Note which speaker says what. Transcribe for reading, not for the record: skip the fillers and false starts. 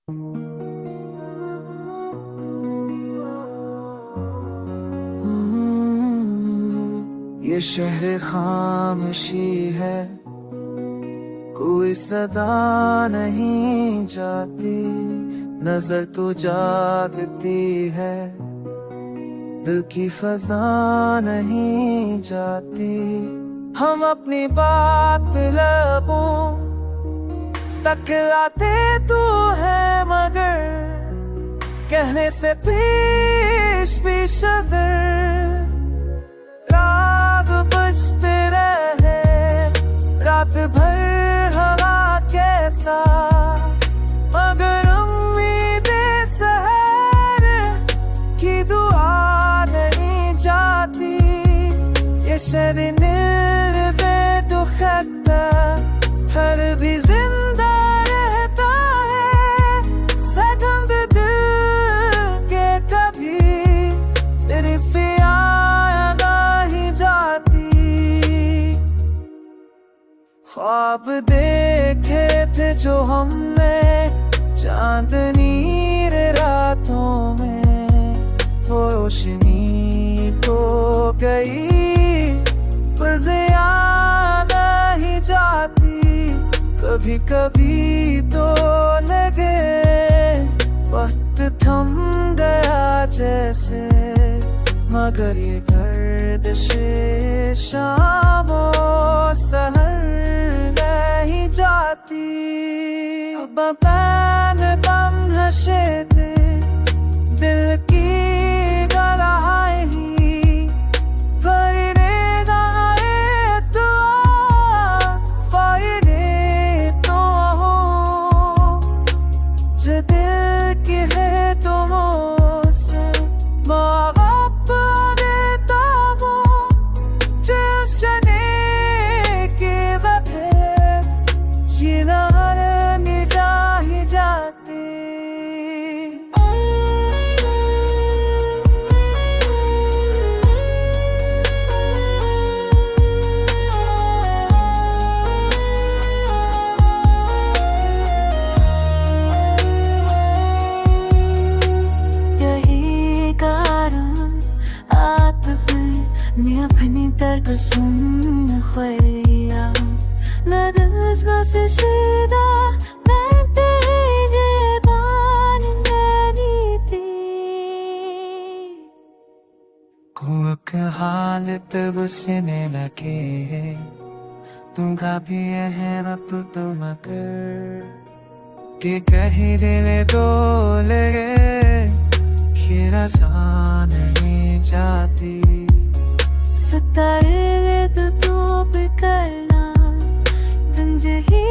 Speaker 1: ये शहर खामोशी है, कोई सदा नहीं जाती, नजर तो जागती है, दिल की फजा नहीं जाती। हम अपनी बात लबों तक लाते तो है, मगर कहने से पेश भी शदर। राग बजते रहे रात भर हवा कैसा, मगर उम्मीदें सहर की दुआ नहीं जाती। ये शरीर बेदुखता हर भी जिंदा रहता है, सजन दिल के कभी तेरी ख्वाब देखे थे जो हमने चांदनी रातों में, वो रोशनी तो गई पर ज़िया नहीं जाती। कभी कभी तो लगे वक्त थम गया जैसे, मगर ये गर्दिशे शामो सहर नहीं जाती। अब मैंने दम नशे थे दिल की गहराई ही, फरीने गाए तो हो जो दिल की है तुम से माप देता वो जश्ने के बथे जिन्हें जा ही जाती। Mir penita kesumna khwaya nadas nasida nante je ban naniti को के हालत बसने लगे, तुमका भी है अब तुम कर के कहीं दिल डोले ये रसा नहीं जाती।
Speaker 2: सताए तो तू भी करना, तुझे ही